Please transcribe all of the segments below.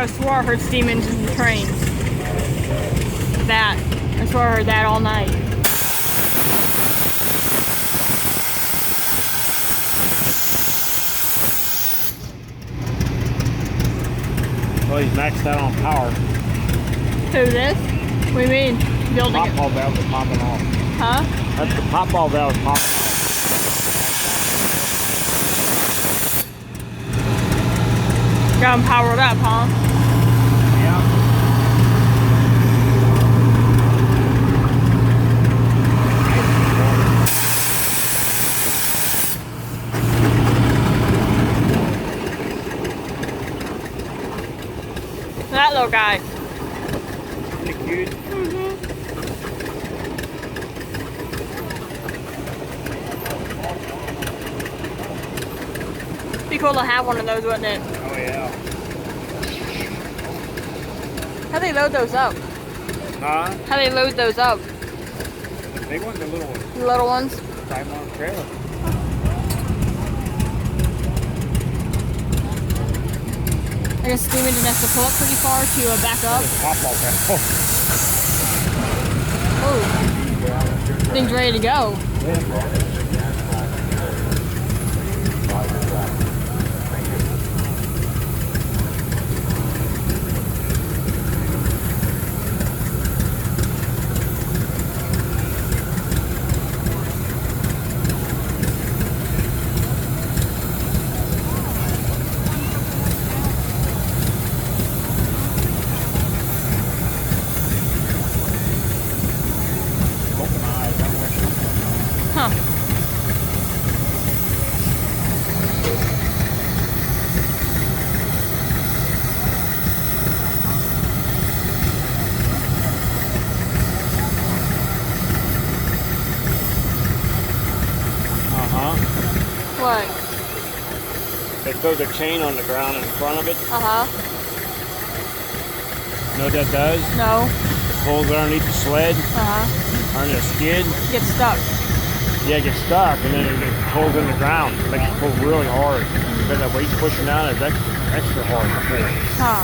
could have swore I heard steam engines and trains. That. I swore I heard that all night. Well, he's maxed out on power. Who, this? What do you mean? Building Pop it? ball valves are popping off. Huh? That's the pop ball valve popping off. Got them powered up, huh? Yeah. That little guy. Pretty cute. Be cool to have one of those, wouldn't it? Oh yeah. How do they load those up? Huh? How do they load those up? The big ones or little ones? The little ones? Drive them on a trailer. I guess steam engine has to pull up pretty far to back up. Pop ball valve. Oh, thing's ready to go. Huh. What? They throw the chain on the ground in front of it. Uh-huh. You know what that does? No. It pulls underneath the sled, Uh-huh. underneath the skid. Get stuck. Yeah, it gets stuck, and then it pulls in the ground. It makes it pull really hard. Because that weight's pushing down, it's extra hard to pull. Huh.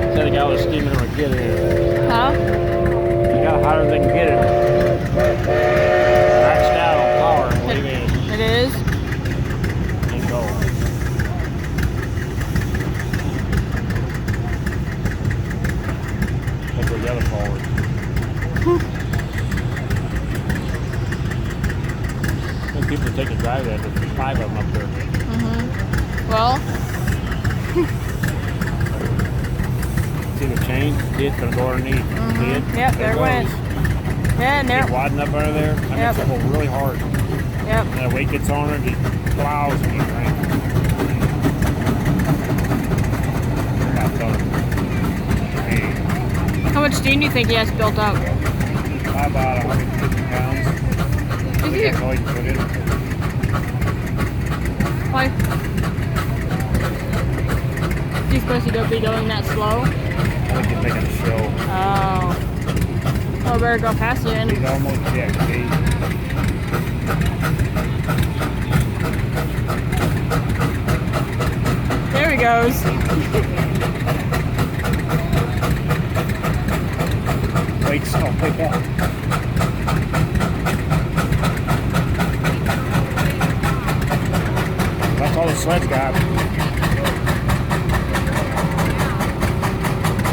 Instead of got all the steam in it, get it in. Huh? You got hotter than they can get it. Maxed out on power, I believe it is. It is? And go. Let's go the other forward. I think people take a drive there. There's 5 of them up there. Well, See the chain? See it's gonna go underneath. See it? yep, there it went. Yeah, and there. Keep widening up under there. That makes it pull really hard. Yep. And that weight gets on it, it plows and you crank. How much steam do you think he has built up? About 150 pounds. Is he? That's all you can put in. Why? Is he supposed to be going that slow? I think he's making a show. Oh. Oh, better go past you. He's almost checked, see? There he goes. Wait, so pick up. That's all the sled's got.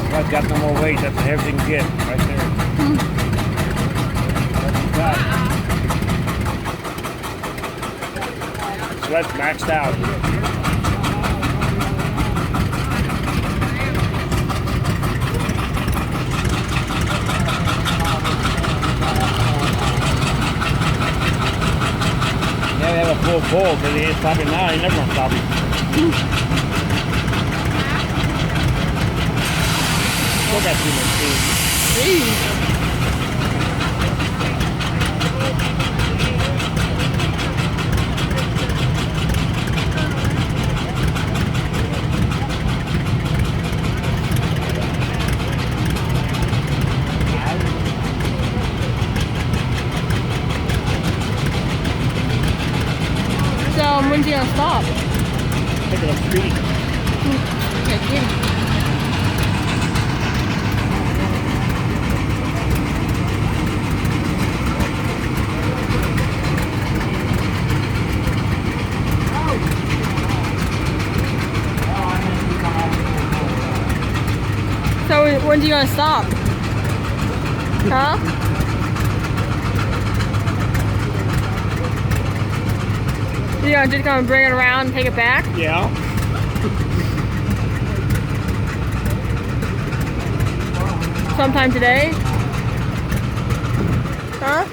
Sled's got no more weight. That's the heaviest you can get right there. That's what you got. Sled's maxed out. Yeah, they have a full pull because he ain't stopping now. He never gonna stop him. Still got too much steam. Jeez. When's he gonna stop? Picking up speed. Okay, good. So when's he gonna stop? Huh? You know, just gonna bring it around and take it back? Yeah. Sometime today? Huh?